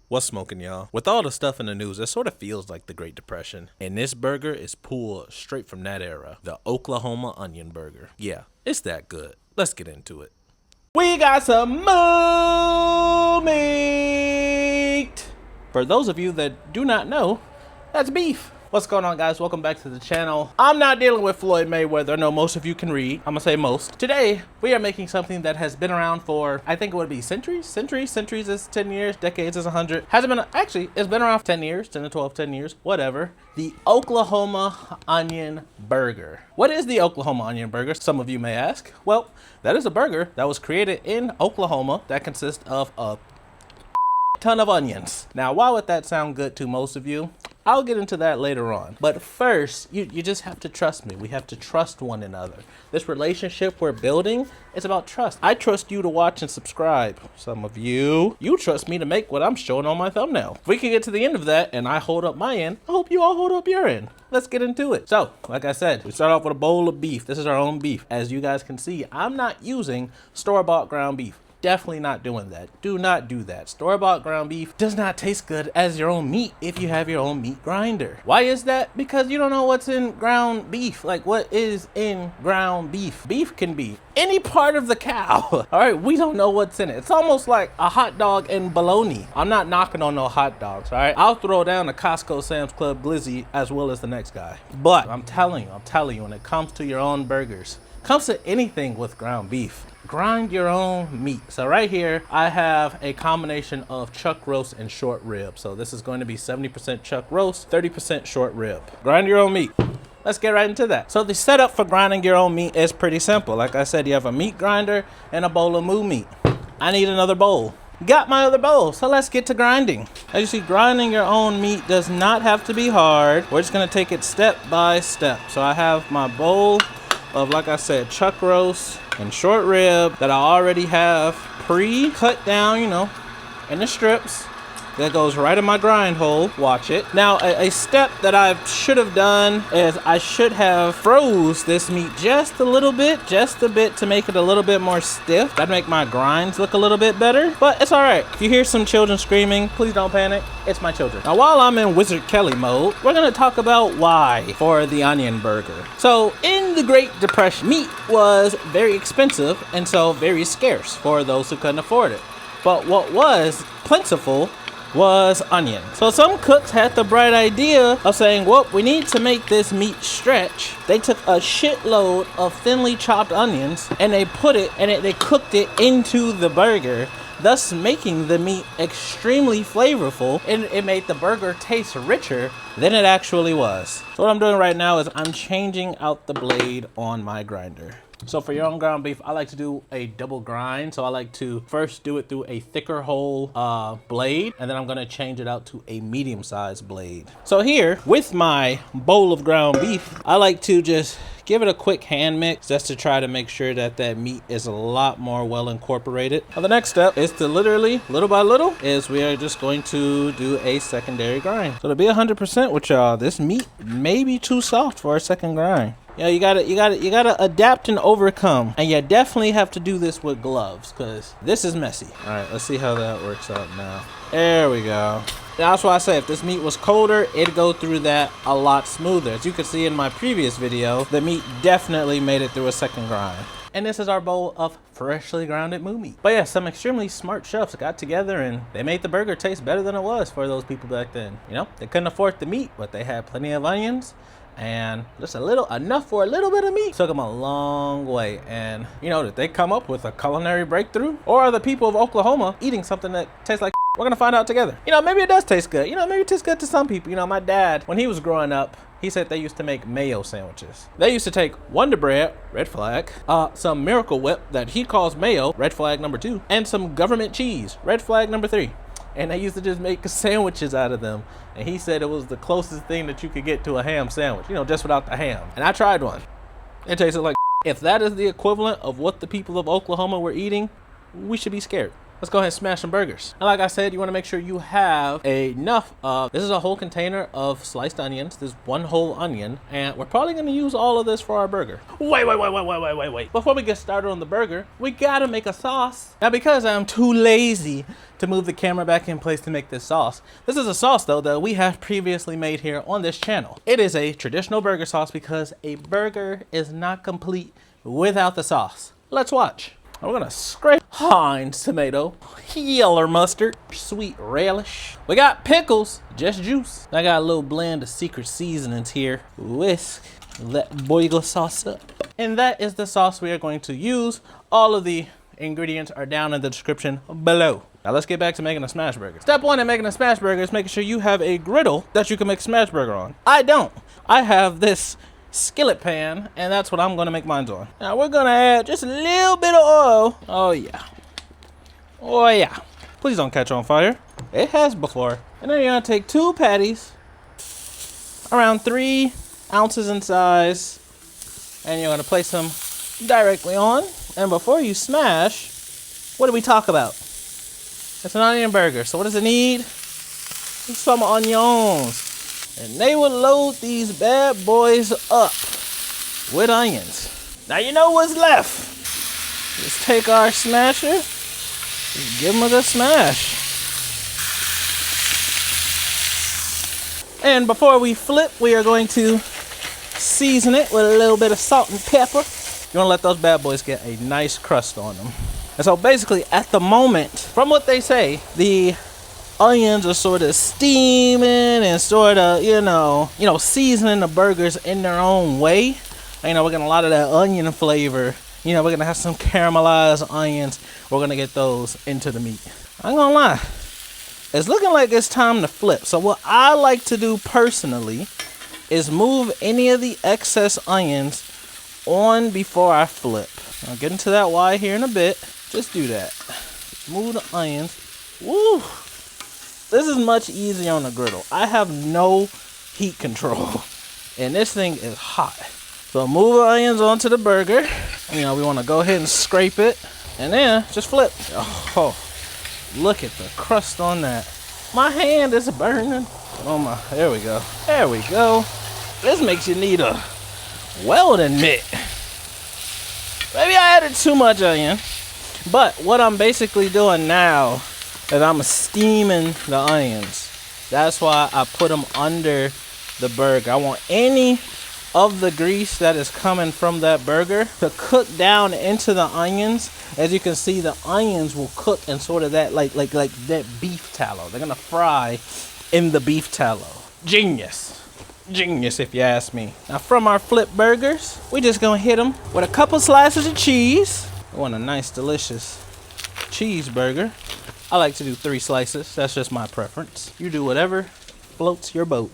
What's smoking, y'all? With all the stuff in the news, it sort of feels like the Great Depression. And this burger is pulled straight from that era. The Oklahoma Onion Burger. Yeah, it's that good. Let's get into it. We got some moo meat. For those of you that do not know, that's beef. What's going on, guys? Welcome back to the channel. I'm not dealing with Floyd Mayweather. I know most of you can read. I'm gonna say most. Today, we are making something that has been around for, I think it would be centuries. Centuries is 10 years. Decades is 100. Hasn't been, actually, it's been around for 10 years, 10 to 12, 10 years, whatever. The Oklahoma Onion Burger. What is the Oklahoma Onion Burger? Some of you may ask. Well, that is a burger that was created in Oklahoma that consists of a ton of onions. Now, why would that sound good to most of you? I'll get into that later on. But first, you just have to trust me. We have to trust one another. This relationship we're building is about trust. I trust you to watch and subscribe. Some of you trust me to make what I'm showing on my thumbnail. If we can get to the end of that and I hold up my end, I hope you all hold up your end. Let's get into it. So, like I said, we start off with a bowl of beef. This is our own beef. As you guys can see, I'm not using store-bought ground beef. Definitely not doing that. Do not do that. Store-bought ground beef does not taste good as your own meat if you have your own meat grinder. Why is that? Because you don't know what's in ground beef. Like, what is in ground beef? Beef can be any part of the cow. All right, we don't know what's in it. It's almost like a hot dog and bologna. I'm not knocking on no hot dogs, all right? I'll throw down a Costco, Sam's Club, Glizzy, as well as the next guy. But I'm telling you, when it comes to your own burgers, comes to anything with ground beef, grind your own meat. So right here, I have a combination of chuck roast and short rib. So this is going to be 70% chuck roast, 30% short rib. Grind your own meat. Let's get right into that. So the setup for grinding your own meat is pretty simple. Like I said, you have a meat grinder and a bowl of moo meat. I need another bowl. Got my other bowl, so let's get to grinding. As you see, grinding your own meat does not have to be hard. We're just gonna take it step by step. So I have my bowl of, like I said, chuck roast and short rib that I already have pre-cut down, you know, in the strips. That goes right in my grind hole. Watch it. Now, a step that I should have done is I should have froze this meat just a little bit, to make it a little bit more stiff. That'd make my grinds look a little bit better, but it's all right. If you hear some children screaming, please don't panic. It's my children. Now, while I'm in Wizard Kelly mode, we're gonna talk about why for the onion burger. So, in the Great Depression, meat was very expensive and so very scarce for those who couldn't afford it. But what was plentiful was onion. So some cooks had the bright idea of saying, well, we need to make this meat stretch. They took a shitload of thinly chopped onions and they they cooked it into the burger, thus making the meat extremely flavorful, and it made the burger taste richer than it actually was. So what I'm doing right now is I'm changing out the blade on my grinder. So for your own ground beef, I like to do a double grind. So I like to first do it through a thicker hole blade, and then I'm gonna change it out to a medium-sized blade. So here, with my bowl of ground beef, I like to just give it a quick hand mix just to try to make sure that that meat is a lot more well incorporated. Now the next step is to literally, little by little, is we are just going to do a secondary grind. So to be 100% with y'all, this meat may be too soft for a second grind. You know, you gotta adapt and overcome. And you definitely have to do this with gloves, because this is messy. All right, let's see how that works out now. There we go. That's why I say if this meat was colder, it'd go through that a lot smoother. As you can see in my previous video, the meat definitely made it through a second grind. And this is our bowl of freshly grounded moo meat. But yeah, some extremely smart chefs got together and they made the burger taste better than it was for those people back then. You know, they couldn't afford the meat, but they had plenty of onions and just enough for a little bit of meat. Took them a long way. And you know, did they come up with a culinary breakthrough? Or are the people of Oklahoma eating something that tastes like We're gonna find out together. You know, maybe it does taste good. You know, maybe it tastes good to some people. You know, my dad, when he was growing up, he said they used to make Mayo sandwiches. They used to take Wonder Bread, red flag, some Miracle Whip that he calls Mayo, red flag number 2, and some government cheese, red flag number 3. And they used to just make sandwiches out of them. And he said it was the closest thing that you could get to a ham sandwich, you know, just without the ham. And I tried one. It tasted like if that is the equivalent of what the people of Oklahoma were eating, we should be scared. let's go ahead and smash some burgers. And like I said, you want to make sure you have enough of, this is a whole container of sliced onions. This is one whole onion, and we're probably going to use all of this for our burger. Wait. Before we get started on the burger, we got to make a sauce. Now, because I'm too lazy to move the camera back in place to make this sauce, this is a sauce though that we have previously made here on this channel. It is a traditional burger sauce because a burger is not complete without the sauce. Let's watch. We're gonna scrape Heinz tomato, yellow mustard, sweet relish. We got pickles, just juice. I got a little blend of secret seasonings here. Whisk that boiler sauce up. And that is the sauce we are going to use. All of the ingredients are down in the description below. Now let's get back to making a smash burger. Step one in making a smash burger is making sure you have a griddle that you can make smash burger on. I don't. I have this skillet pan, and that's what I'm gonna make mine on. Now we're gonna add just a little bit of oil. Oh yeah. Please don't catch on fire. It has before. And then you're gonna take 2 patties, around 3 ounces in size, and you're gonna place them directly on. And before you smash, what do we talk about? It's an onion burger. So what does it need? Some onions. And they will load these bad boys up with onions. Now you know what's left. Let's take our smasher, just give them a good smash. And before we flip, we are going to season it with a little bit of salt and pepper. You wanna let those bad boys get a nice crust on them. And so basically at the moment, from what they say, the onions are sort of steaming and sort of, you know, seasoning the burgers in their own way. You know, we're getting a lot of that onion flavor. You know, we're gonna have some caramelized onions. We're gonna get those into the meat. I ain't gonna lie, it's looking like it's time to flip. So what I like to do personally is move any of the excess onions on before I flip. I'll get into that why here in a bit. Just do that. Just move the onions. Woo! This is much easier on the griddle. I have no heat control, and this thing is hot. So move the onions onto the burger. You know, we want to go ahead and scrape it, and then just flip. Oh, look at the crust on that. My hand is burning. Oh my, there we go. There we go. This makes you need a welding mitt. Maybe I added too much onion, but what I'm basically doing now is I'm steaming the onions. That's why I put them under the burger. I want any of the grease that is coming from that burger to cook down into the onions. As you can see, the onions will cook in sort of that like that beef tallow. They're gonna fry in the beef tallow. Genius if you ask me. Now from our flip burgers, we just gonna hit them with a couple slices of cheese. I want a nice delicious cheeseburger. I like to do 3 slices. That's just my preference. You do whatever floats your boat.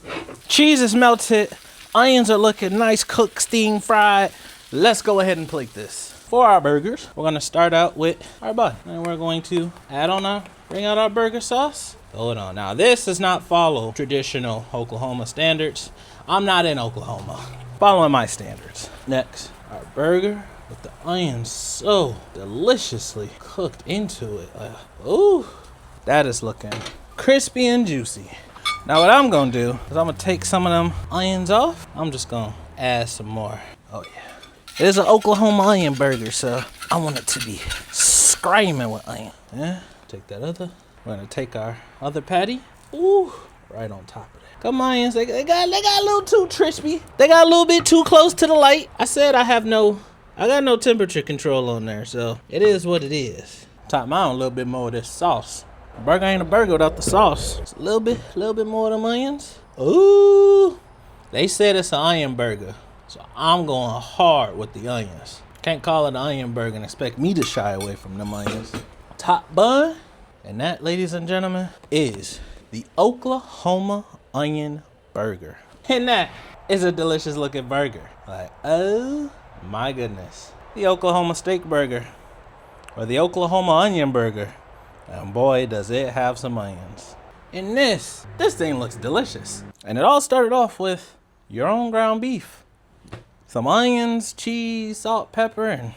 Cheese is melted. Onions are looking nice, cooked, steamed, fried. Let's go ahead and plate this. For our burgers, we're gonna start out with our bun. And we're going to bring out our burger sauce. Throw it on. Now this does not follow traditional Oklahoma standards. I'm not in Oklahoma. Following my standards. Next, our burger with the onions so deliciously cooked into it. Ooh, that is looking crispy and juicy. Now what I'm gonna do is I'm gonna take some of them onions off. I'm just gonna add some more. Oh yeah. It is an Oklahoma onion burger, so I want it to be screaming with onion. Yeah, take that other. We're gonna take our other patty. Ooh, right on top of that. Come onions, they got a little too crispy. They got a little bit too close to the light. I said I got no temperature control on there, so it is what it is. Top mine a little bit more of this sauce. A burger ain't a burger without the sauce. Just a little bit more of them onions. Ooh, they said it's an onion burger, so I'm going hard with the onions. Can't call it an onion burger and expect me to shy away from them onions. Top bun, and that, ladies and gentlemen, is the Oklahoma onion burger. And that is a delicious looking burger. Like, oh my goodness. The Oklahoma steak burger, or the Oklahoma onion burger. And boy, does it have some onions. And this thing looks delicious. And it all started off with your own ground beef. Some onions, cheese, salt, pepper, and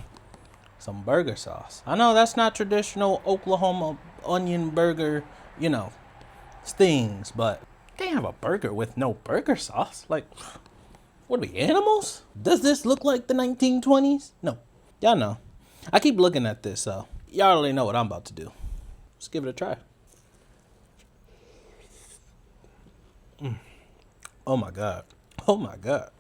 some burger sauce. I know that's not traditional Oklahoma onion burger, you know, stings, but they have a burger with no burger sauce. Like, what are we, animals? Does this look like the 1920s? No. Y'all know. I keep looking at this, so y'all already know what I'm about to do. Let's give it a try. Oh my God. Oh my God.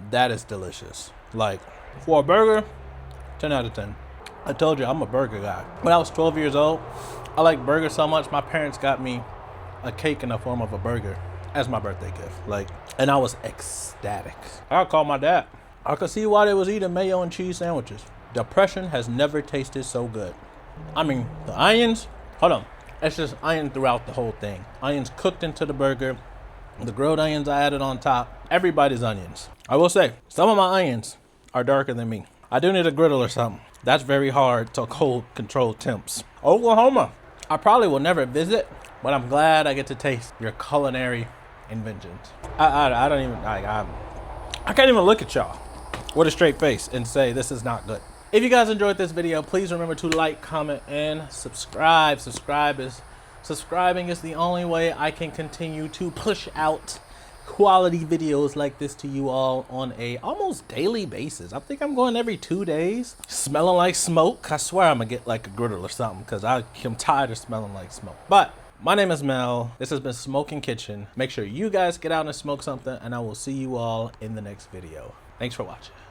That is delicious. Like, for a burger, 10 out of 10. I told you I'm a burger guy. When I was 12 years old, I liked burgers so much, my parents got me a cake in the form of a burger as my birthday gift. Like, and I was ecstatic. I called my dad. I could see why they was eating mayo and cheese sandwiches. Depression has never tasted so good. I mean, the onions, hold on. It's just onion throughout the whole thing. Onions cooked into the burger. The grilled onions I added on top. Everybody's onions. I will say, some of my onions are darker than me. I do need a griddle or something. That's very hard to cold control temps. Oklahoma, I probably will never visit, but I'm glad I get to taste your culinary inventions. I don't even, I can't even look at y'all with a straight face and say this is not good. If you guys enjoyed this video, please remember to like, comment, and subscribe. Subscribing is the only way I can continue to push out quality videos like this to you all on a almost daily basis. I think I'm going every 2 days. Smelling like smoke. I swear I'm gonna get like a griddle or something because I'm tired of smelling like smoke. But my name is Mel. This has been Smokin'Kitchen. Make sure you guys get out and smoke something, and I will see you all in the next video. Thanks for watching.